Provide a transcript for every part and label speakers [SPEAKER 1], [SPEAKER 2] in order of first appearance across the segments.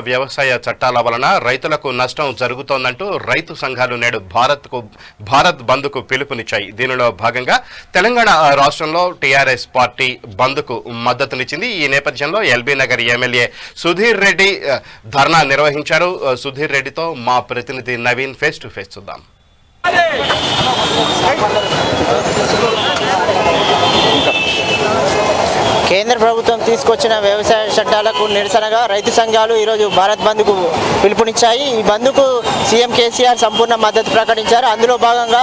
[SPEAKER 1] వ్యవసాయ చట్టాల వలన రైతులకు నష్టం జరుగుతోందంటూ రైతు సంఘాలు నేడు భారత్ బంద్కు పిలుపునిచ్చాయి. దీనిలో భాగంగా తెలంగాణ రాష్ట్రంలో టీఆర్ఎస్ పార్టీ బంద్కు మద్దతునిచ్చింది. ఈ నేపథ్యంలో ఎల్బీ నగర్ ఎమ్మెల్యే సుధీర్ రెడ్డి ధర్నా నిర్వహించారు. సుధీర్ రెడ్డితో మా ప్రతినిధి నవీన్ ఫేస్ టు ఫేస్ చూద్దాం.
[SPEAKER 2] కేంద్ర ప్రభుత్వం తీసుకొచ్చిన వ్యవసాయ చట్టాలకు నిరసనగా రైతు సంఘాలు ఈరోజు భారత్ బంద్కు పిలుపునిచ్చాయి. ఈ బంద్కు సీఎం కేసీఆర్ సంపూర్ణ మద్దతు ప్రకటించారు. అందులో భాగంగా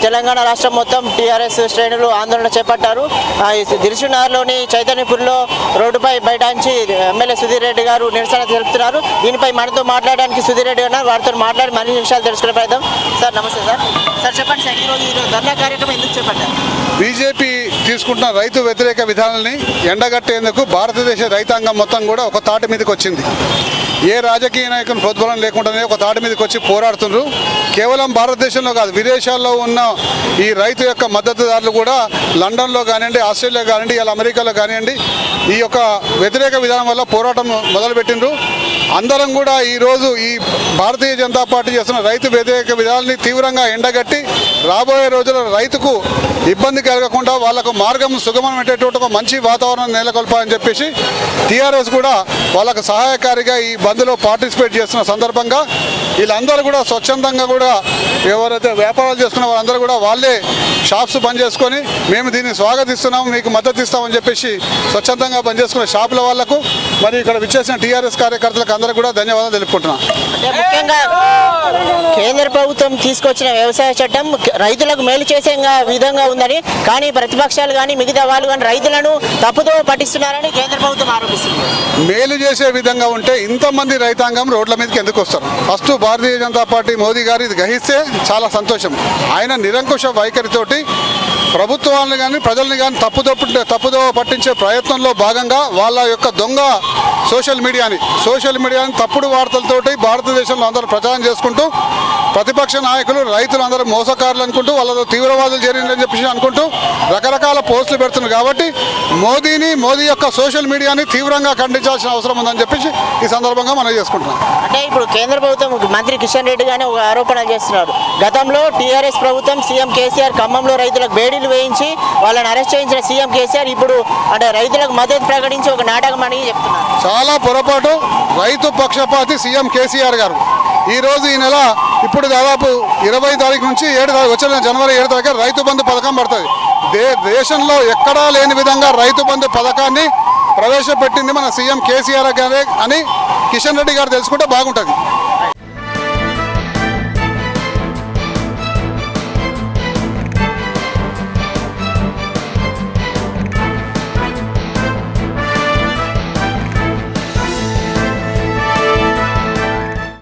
[SPEAKER 2] తెలంగాణ రాష్ట్రం మొత్తం టీఆర్ఎస్ శ్రేణులు ఆందోళన చేపట్టారు. దిల్సుఖ్నగర్లోని చైతన్యపూర్లో రోడ్డుపై బైఠాయించి ఎమ్మెల్యే సుధీర్ రెడ్డి గారు నిరసన తెలుపుతున్నారు. దీనిపై మనతో మాట్లాడడానికి సుధీర్ రెడ్డి ఉన్నారు. వారితో మాట్లాడి మరిన్ని విషయాలు తెలుసుకునే ప్రయత్నం. సార్ నమస్తే సార్. సార్ చెప్పండి సార్, ఈరోజు ధర్నా కార్యక్రమం ఎందుకు చేపట్టారు?
[SPEAKER 3] బీజేపీ తీసుకుంటున్న రైతు వ్యతిరేక విధానాన్ని ఎండగట్టేందుకు భారతదేశ రైతాంగం మొత్తం కూడా ఒక తాటి మీదకి వచ్చింది. ఏ రాజకీయ నాయకుని ప్రోద్బలం లేకుండానే ఒక తాటి మీదకి వచ్చి పోరాడుతున్నారు. కేవలం భారతదేశంలో కాదు, విదేశాల్లో ఉన్న ఈ రైతు యొక్క మద్దతుదారులు కూడా లండన్లో కానివ్వండి, ఆస్ట్రేలియా కానివ్వండి, ఇలా అమెరికాలో కానివ్వండి, ఈ యొక్క వ్యతిరేక విధానం వల్ల పోరాటం మొదలుపెట్టిండ్రు. అందరం కూడా ఈరోజు ఈ భారతీయ జనతా పార్టీ చేస్తున్న రైతు వ్యతిరేక విధానాన్ని తీవ్రంగా ఎండగట్టి రాబోయే రోజుల్లో రైతుకు ఇబ్బంది కలగకుండా వాళ్లకు మార్గం సుగమం పెట్టేటువంటి ఒక మంచి వాతావరణం నెలకొల్పాలని చెప్పేసి టీఆర్ఎస్ కూడా వాళ్ళకు సహాయకారిగా ఈ బంద్లో పార్టిసిపేట్ చేస్తున్న సందర్భంగా వీళ్ళందరూ కూడా స్వచ్ఛందంగా కూడా ఎవరైతే వ్యాపారాలు చేసుకున్న వాళ్ళందరూ కూడా వాళ్ళే షాప్స్ బంద్ చేసుకొని మేము దీన్ని స్వాగతిస్తున్నాము, మీకు మద్దతు ఇస్తామని చెప్పేసి స్వచ్ఛందంగా బంద్ చేసుకున్న షాపుల వాళ్లకు మరి ఇక్కడ విచ్చేసిన టీఆర్ఎస్ కార్యకర్తలకు అందరూ కూడా ధన్యవాదాలు తెలుపుకుంటున్నాం.
[SPEAKER 2] ముఖ్యంగా కేంద్ర ప్రభుత్వం తీసుకొచ్చిన వ్యవసాయ చట్టం రైతులకు మేలు చేసే విధంగా ఉందని, కానీ ప్రతిపక్షాలు కానీ మిగతా వాళ్ళు కానీ రైతులను తప్పుదో పట్టిస్తున్నారని కేంద్ర ప్రభుత్వం ఆరోపిస్తుంది.
[SPEAKER 3] మేలు చేసే విధంగా ఉంటే ఇంతమంది రైతాంగం రోడ్ల మీదకి ఎందుకు వస్తారు? ఫస్ట్ భారతీయ జనతా పార్టీ మోదీ గారు ఇది గ్రహిస్తే చాలా సంతోషం. ఆయన నిరంకుశ వైఖరితోటి ప్రభుత్వాలను కానీ ప్రజల్ని కానీ తప్పుదో పట్టించే ప్రయత్నంలో భాగంగా వాళ్ళ యొక్క దొంగ సోషల్ మీడియాని తప్పుడు వార్తలతోటి భారతదేశంలో అందరూ ప్రచారం చేసుకుంటూ ప్రతిపక్ష నాయకులు రైతులు అందరూ మోసకారులు అనుకుంటూ వాళ్ళతో తీవ్రవాదులు చేరిందని చెప్పేసి అనుకుంటూ రకరకాల పోస్టులు పెడుతున్నారు. కాబట్టి మోదీ యొక్క సోషల్ మీడియాని తీవ్రంగా ఖండించాల్సిన అవసరం ఉందని చెప్పేసి ఈ సందర్భంగా మనం చేసుకుంటున్నాం.
[SPEAKER 2] అంటే ఇప్పుడు కేంద్ర ప్రభుత్వం మంత్రి కిషన్ రెడ్డి గానే ఒక ఆరోపణలు చేస్తున్నారు. గతంలో టీఆర్ఎస్ ప్రభుత్వం సీఎం కేసీఆర్ ఖమ్మంలో రైతులకు బేడీలు వేయించి వాళ్ళని అరెస్ట్ చేయించిన సీఎం కేసీఆర్ ఇప్పుడు అంటే రైతులకు మద్దతు ప్రకటించి ఒక నాటకం అని చెప్తున్నారు.
[SPEAKER 3] చాలా పొరపాటు. రైతు పక్షపాతి సీఎం కేసీఆర్ గారు ఈరోజు ఈ నెల ఇప్పుడు దాదాపు 20 తారీఖు నుంచి 7 తారీఖు వచ్చిన జనవరి 7 తారీఖు రైతు బంధు పథకం పడుతుంది. దేశంలో ఎక్కడా లేని విధంగా రైతు బంధు పథకాన్ని ప్రవేశపెట్టింది మన సీఎం కేసీఆర్ గారే అని కిషన్ రెడ్డి గారు తెలుసుకుంటే బాగుంటుంది.